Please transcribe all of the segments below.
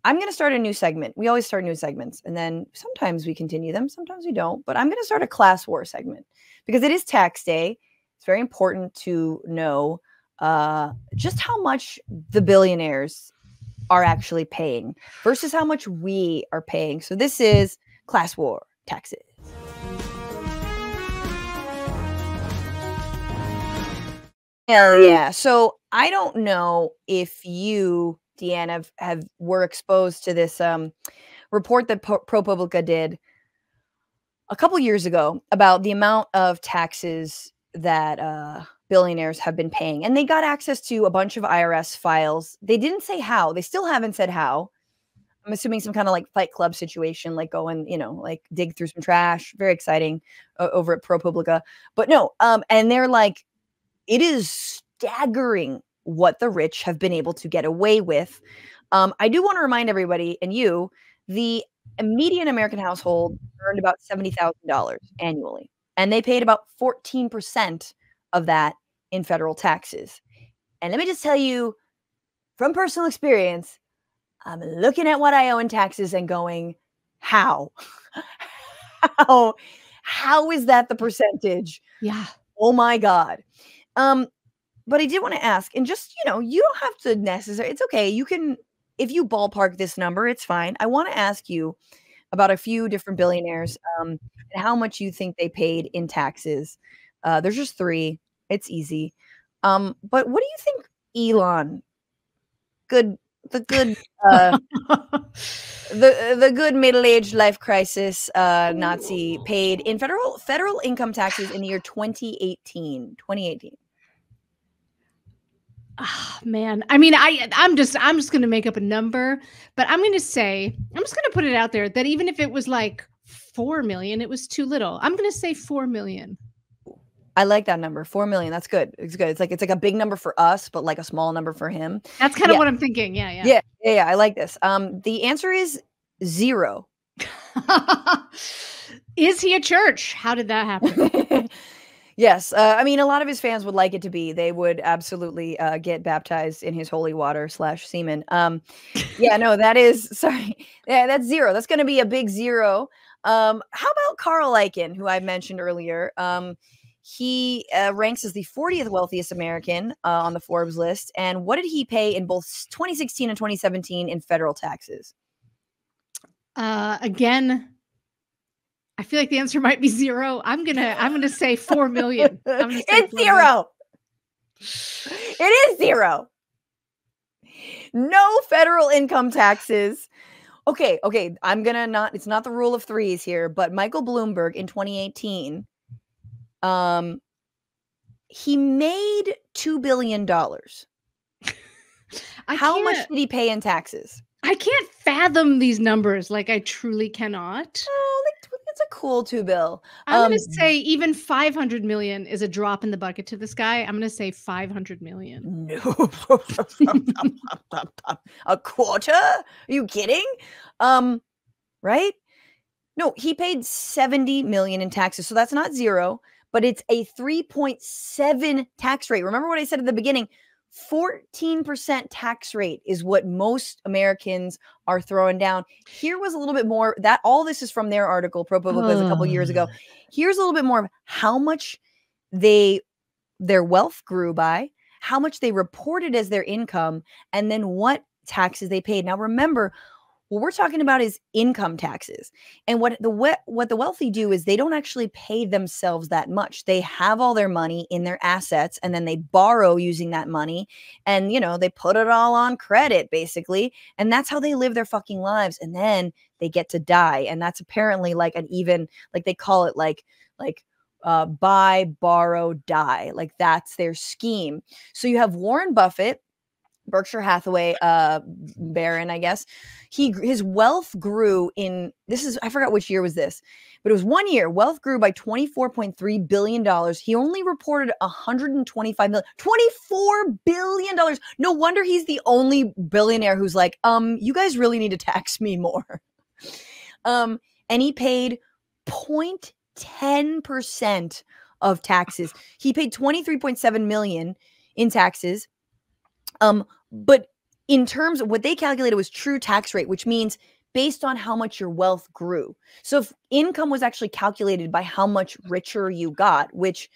I'm going to start a new segment. We always start new segments, and then sometimes we continue them, sometimes we don't. But I'm going to start a class war segment because it is tax day. It's very important to know just how much the billionaires are actually paying versus how much we are paying. So this is class war taxes. Hell yeah. So I don't know if you, Deanna, were exposed to this report that ProPublica did a couple years ago about the amount of taxes that billionaires have been paying. And they got access to a bunch of IRS files. They didn't say how. They still haven't said how. I'm assuming some kind of like Fight Club situation, like go and, like dig through some trash. Very exciting over at ProPublica. But no, and they're like, it is staggering what the rich have been able to get away with. I do want to remind everybody and you, the median American household earned about $70,000 annually, and they paid about 14% of that in federal taxes. And let me just tell you from personal experience, I'm looking at what I owe in taxes and going, how? How is that the percentage? Yeah. Oh my God. But I did want to ask, and just, you don't have to necessarily, it's okay. You can, if you ballpark this number, it's fine. I want to ask you about a few different billionaires and how much you think they paid in taxes. There's just 3. It's easy. But what do you think Elon, the good the good middle-aged life crisis Nazi paid in federal income taxes in the year 2018? Oh, man. I mean, I'm just going to make up a number, but I'm just going to put it out there that even if it was like 4 million, it was too little. I'm going to say 4 million. I like that number. 4 million. That's good. It's good. It's like a big number for us, but like a small number for him. That's kind of what I'm thinking. Yeah. I like this. The answer is 0. Is he a church? How did that happen? Yes. I mean, a lot of his fans would like it to be. They would absolutely get baptized in his holy water /semen. Yeah, no, that is, sorry. Yeah, that's 0. That's going to be a big 0. How about Carl Icahn, who I mentioned earlier? He ranks as the 40th wealthiest American on the Forbes list. And what did he pay in both 2016 and 2017 in federal taxes? Again, I feel like the answer might be 0. I'm gonna say 4 million. It's 0. It is 0. No federal income taxes. Okay. It's not the rule of 3s here, but Michael Bloomberg in 2018, he made $2 billion. How much did he pay in taxes? I can't fathom these numbers. Like, I truly cannot. Oh, it's a cool 2 bill. I'm going to say even 500 million is a drop in the bucket to this guy. I'm going to say 500 million. No. A quarter? Are you kidding? Right? No, he paid 70 million in taxes. So that's not 0, but it's a 3.7 tax rate. Remember what I said at the beginning? 14% tax rate is what most Americans are throwing down. Here was a little bit more that all this is from their article, ProPublica, a couple years ago. Here's a little bit more of how much their wealth grew by, how much they reported as their income, and then what taxes they paid. Now, remember, what we're talking about is income taxes. And what the wealthy do is they don't actually pay themselves that much. They have all their money in their assets, and then they borrow using that money, and they put it all on credit basically, and that's how they live their fucking lives. And then they get to die, and that's apparently like an even, like they call it like buy, borrow, die. Like that's their scheme. So you have Warren Buffett, Berkshire Hathaway baron, I guess. His wealth grew in, I forgot which year was this, but it was 1 year. Wealth grew by $24.3 billion. He only reported $125 million. $24 billion. No wonder he's the only billionaire who's like, you guys really need to tax me more. And he paid 0.10% of taxes. He paid $23.7 million in taxes. But in terms of what they calculated was true tax rate, which means based on how much your wealth grew. So if income was actually calculated by how much richer you got, which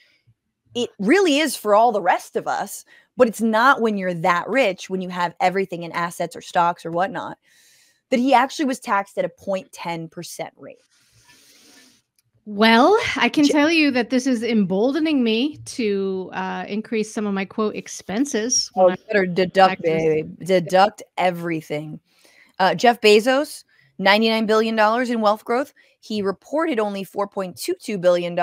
it really is for all the rest of us, but it's not when you're that rich, when you have everything in assets or stocks or whatnot, that he actually was taxed at a 0.10% rate. Well, I can tell you that this is emboldening me to increase some of my quote expenses. Oh, you better deduct, baby. Deduct everything. Jeff Bezos, $99 billion in wealth growth. He reported only $4.22 billion,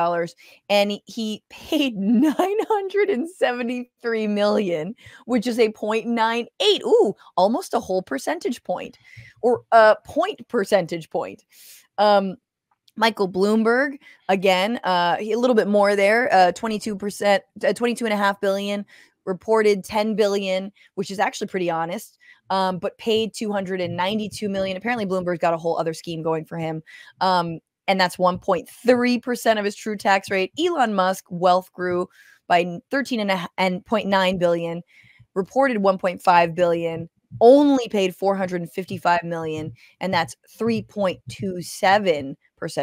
and he paid $973 million, which is a 0.98. Ooh, almost a whole percentage point, or a percentage point. Michael Bloomberg, again, a little bit more there, 22%, 22.5 billion, reported 10 billion, which is actually pretty honest, but paid 292 million. Apparently Bloomberg's got a whole other scheme going for him. And that's 1.3% of his true tax rate. Elon Musk wealth grew by 13.9 billion, reported 1.5 billion, only paid 455 million, and that's 3.27%.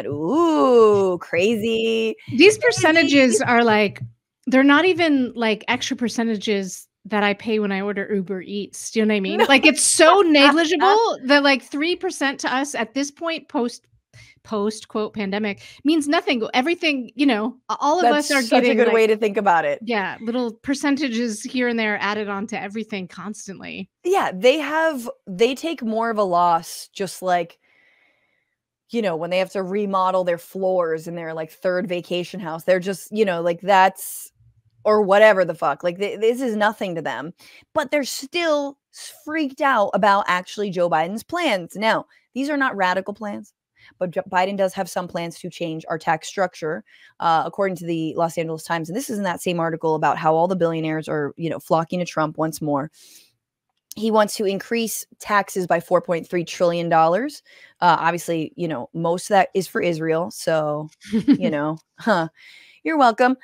Ooh, crazy. These percentages are like, they're not even like extra percentages that I pay when I order Uber Eats. Do you know what I mean? No. Like, it's so negligible that like 3% to us at this point, post quote pandemic, means nothing. Everything, you know, all of us are such getting a good way to think about it. Yeah, little percentages here and there added on to everything constantly. Yeah, they take more of a loss, just like, you know, when they have to remodel their floors in their like third vacation house. They're just, you know, like that's, or whatever the fuck. Like this is nothing to them, but they're still freaked out about actually Joe Biden's plans. Now, these are not radical plans, but Biden does have some plans to change our tax structure, according to the Los Angeles Times. And this is in that same article about how all the billionaires are, you know, flocking to Trump once more. He wants to increase taxes by $4.3 trillion. Obviously, you know, most of that is for Israel. So, you know, you're welcome.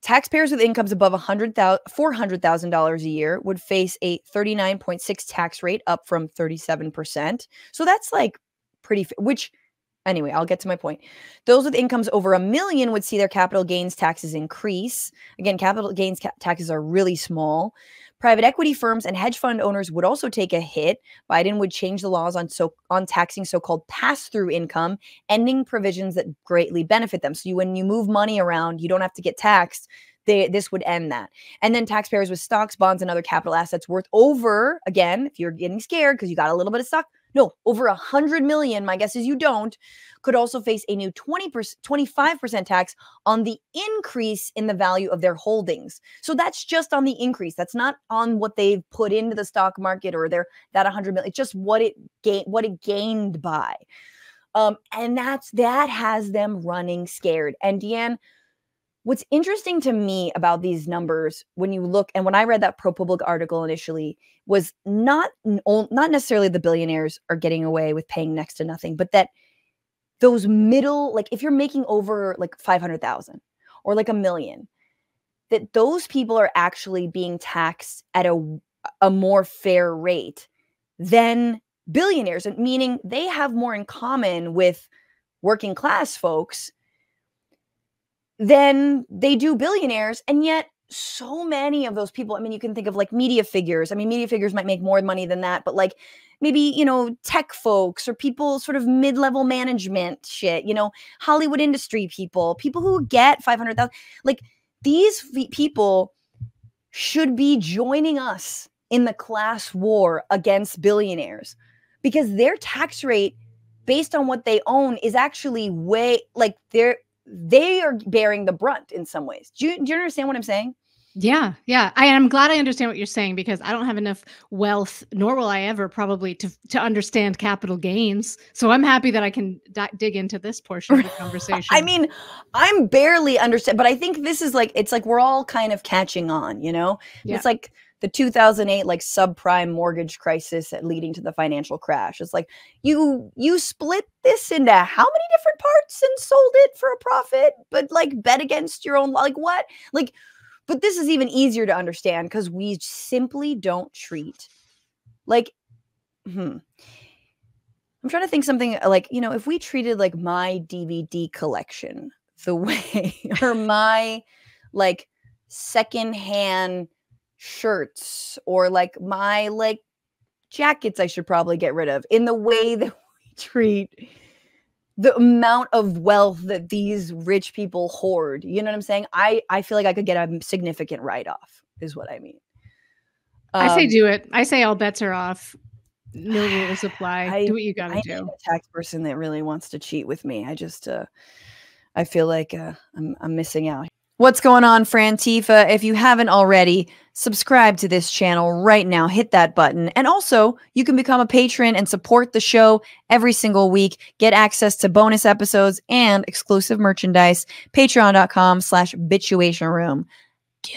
Taxpayers with incomes above $400,000 a year would face a 39.6 tax rate, up from 37%. So that's like pretty, which anyway, I'll get to my point. Those with incomes over $1 million would see their capital gains taxes increase. Again, capital gains taxes are really small. Private equity firms and hedge fund owners would also take a hit. Biden would change the laws on taxing so-called pass-through income, ending provisions that greatly benefit them. So when you move money around, you don't have to get taxed. This would end that. And then taxpayers with stocks, bonds, and other capital assets worth over, again, if you're getting scared because you got a little bit of stock, no, over 100 million, my guess is you don't, could also face a new 25% tax on the increase in the value of their holdings. So that's just on the increase. That's not on what they've put into the stock market or that 100 million. It's just what it gained by. And that has them running scared. And Deanne, what's interesting to me about these numbers, when you look, and when I read that ProPublica article initially, was not necessarily the billionaires are getting away with paying next to nothing, but that those middle, like if you're making over like 500,000 or like $1 million, that those people are actually being taxed at a more fair rate than billionaires, and meaning they have more in common with working class folks than they do billionaires. And yet so many of those people, I mean, you can think of like media figures. I mean, media figures might make more money than that, but like maybe, you know, tech folks or people sort of mid-level management shit, you know, Hollywood industry people who get 500,000, like these people should be joining us in the class war against billionaires, because their tax rate based on what they own is actually way, like they are bearing the brunt in some ways. Do you understand what I'm saying? Yeah. I'm glad I understand what you're saying, because I don't have enough wealth, nor will I ever probably to understand capital gains. So I'm happy that I can dig into this portion of the conversation. I mean, I'm barely understand, but I think this is like, it's like we're all kind of catching on, you know? Yeah. It's like the 2008 like subprime mortgage crisis leading to the financial crash. It's like you split this into how many different parts and sold it for a profit, but like bet against your own, like what? Like, but this is even easier to understand because we simply don't treat Like, I'm trying to think something like, you know, if we treated like my DVD collection the way, or my like secondhand shirts, or like my like jackets I should probably get rid of, in the way that we treat the amount of wealth that these rich people hoard. You know what I'm saying? I feel like I could get a significant write-off, is what I mean. I say do it. I say all bets are off. No rules apply. Do what you I gotta need do. a tax person that really wants to cheat with me. I just, I feel like I'm missing out. What's going on, Frantifa? If you haven't already, subscribe to this channel right now. Hit that button. And also, you can become a patron and support the show every single week. Get access to bonus episodes and exclusive merchandise. Patreon.com/bitchuation room. Do